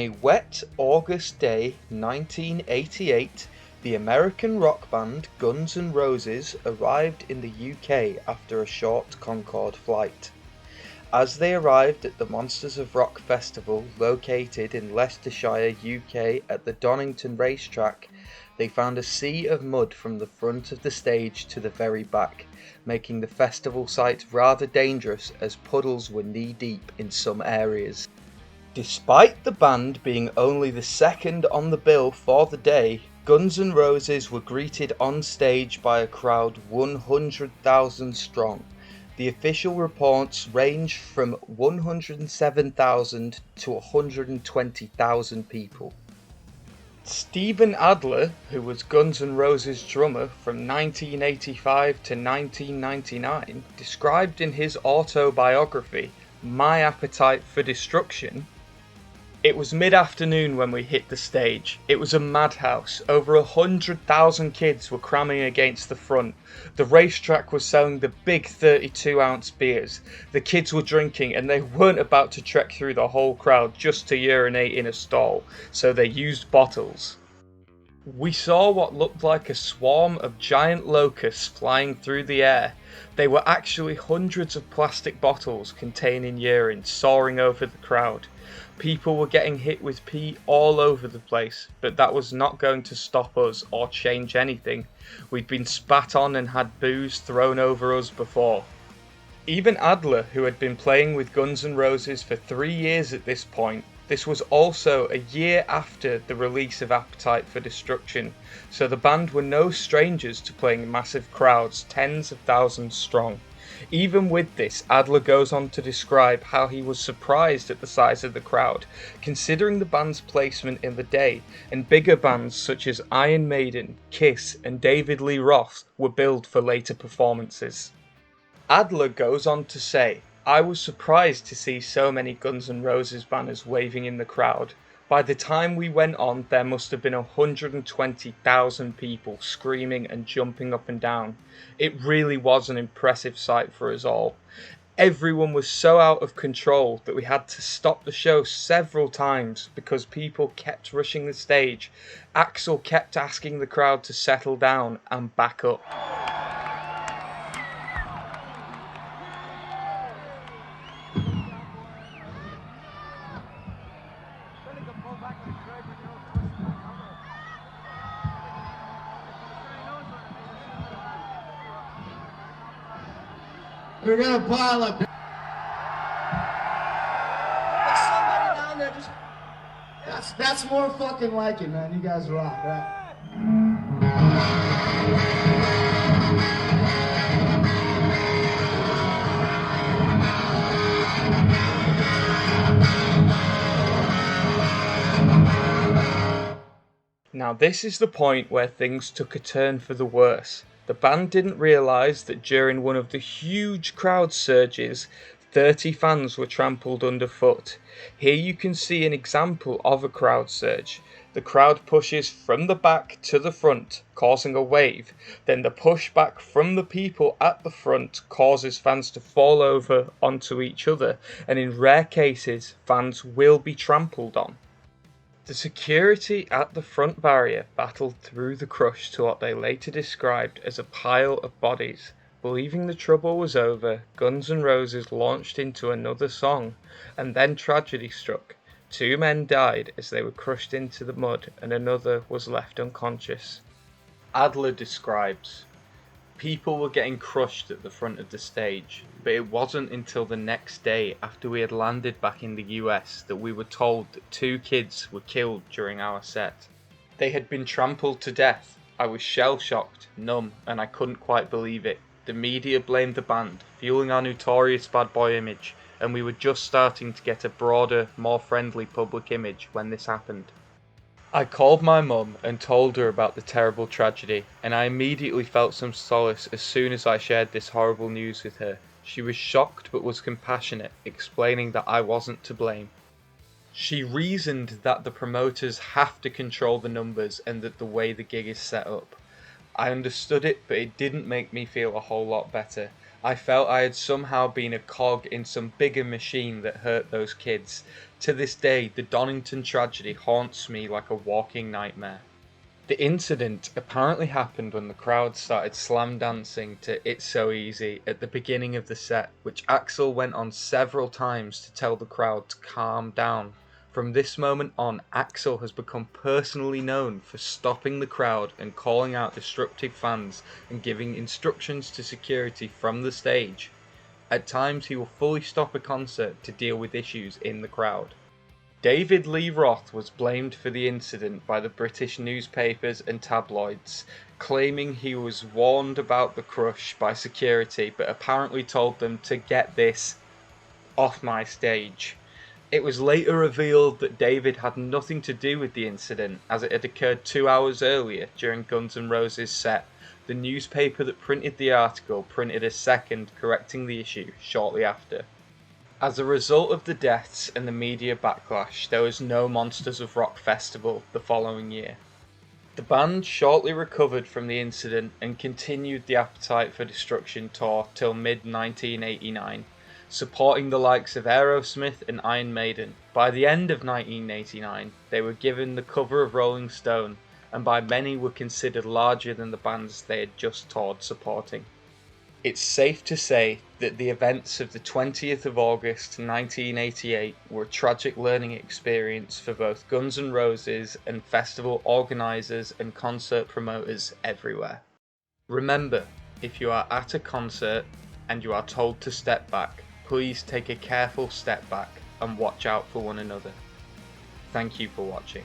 a wet August day 1988, the American rock band Guns N' Roses arrived in the UK after a short Concorde flight. As they arrived at the Monsters of Rock festival located in Leicestershire, UK at the Donington racetrack, they found a sea of mud from the front of the stage to the very back, making the festival site rather dangerous as puddles were knee-deep in some areas. Despite the band being only the second on the bill for the day, Guns N' Roses were greeted on stage by a crowd 100,000 strong. The official reports range from 107,000 to 120,000 people. Stephen Adler, who was Guns N' Roses drummer from 1985 to 1999, described in his autobiography, My Appetite for Destruction, "It was mid-afternoon when we hit the stage. It was a madhouse. Over 100,000 kids were cramming against the front. The racetrack was selling the big 32-ounce beers. The kids were drinking and they weren't about to trek through the whole crowd just to urinate in a stall, so they used bottles. We saw what looked like a swarm of giant locusts flying through the air. They were actually hundreds of plastic bottles containing urine soaring over the crowd. People were getting hit with pee all over the place, but that was not going to stop us or change anything. We'd been spat on and had booze thrown over us before." Even Adler, who had been playing with Guns N' Roses for 3 years at this point, this was also a year after the release of Appetite for Destruction, so the band were no strangers to playing massive crowds, tens of thousands strong. Even with this, Adler goes on to describe how he was surprised at the size of the crowd, considering the band's placement in the day, and bigger bands such as Iron Maiden, Kiss, and David Lee Roth were billed for later performances. Adler goes on to say, "I was surprised to see so many Guns N' Roses banners waving in the crowd. By the time we went on, there must have been 120,000 people screaming and jumping up and down. It really was an impressive sight for us all. Everyone was so out of control that we had to stop the show several times because people kept rushing the stage. Axl kept asking the crowd to settle down and back up." We're gonna pile up. There's somebody down there just. That's more fucking like it, man. You guys rock, right? Now this is the point where things took a turn for the worse. The band didn't realise that during one of the huge crowd surges, 30 fans were trampled underfoot. Here you can see an example of a crowd surge. The crowd pushes from the back to the front, causing a wave. Then the push back from the people at the front causes fans to fall over onto each other, and in rare cases, fans will be trampled on. The security at the front barrier battled through the crush to what they later described as a pile of bodies. Believing the trouble was over, Guns N' Roses launched into another song, and then tragedy struck. 2 men died as they were crushed into the mud, and another was left unconscious. Adler describes, "People were getting crushed at the front of the stage, but it wasn't until the next day after we had landed back in the US that we were told that 2 kids were killed during our set. They had been trampled to death. I was shell-shocked, numb, and I couldn't quite believe it. The media blamed the band, fueling our notorious bad boy image, and we were just starting to get a broader, more friendly public image when this happened. I called my mum and told her about the terrible tragedy, and I immediately felt some solace as soon as I shared this horrible news with her. She was shocked but was compassionate, explaining that I wasn't to blame. She reasoned that the promoters have to control the numbers and that the way the gig is set up. I understood it, but it didn't make me feel a whole lot better. I felt I had somehow been a cog in some bigger machine that hurt those kids. To this day, the Donington tragedy haunts me like a walking nightmare. The incident apparently happened when the crowd started slam dancing to It's So Easy at the beginning of the set, which Axl went on several times to tell the crowd to calm down. From this moment on, Axl has become personally known for stopping the crowd and calling out disruptive fans and giving instructions to security from the stage. At times he will fully stop a concert to deal with issues in the crowd. David Lee Roth was blamed for the incident by the British newspapers and tabloids, claiming he was warned about the crush by security but apparently told them to get this off my stage. It was later revealed that David had nothing to do with the incident, as it had occurred 2 hours earlier during Guns N' Roses' set. The newspaper that printed the article printed a second correcting the issue shortly after. As a result of the deaths and the media backlash, there was no Monsters of Rock festival the following year. The band shortly recovered from the incident and continued the Appetite for Destruction tour till mid-1989, supporting the likes of Aerosmith and Iron Maiden. By the end of 1989, they were given the cover of Rolling Stone, and by many were considered larger than the bands they had just toured supporting. It's safe to say that the events of the 20th of August 1988 were a tragic learning experience for both Guns N' Roses and festival organisers and concert promoters everywhere. Remember, if you are at a concert and you are told to step back, please take a careful step back and watch out for one another. Thank you for watching.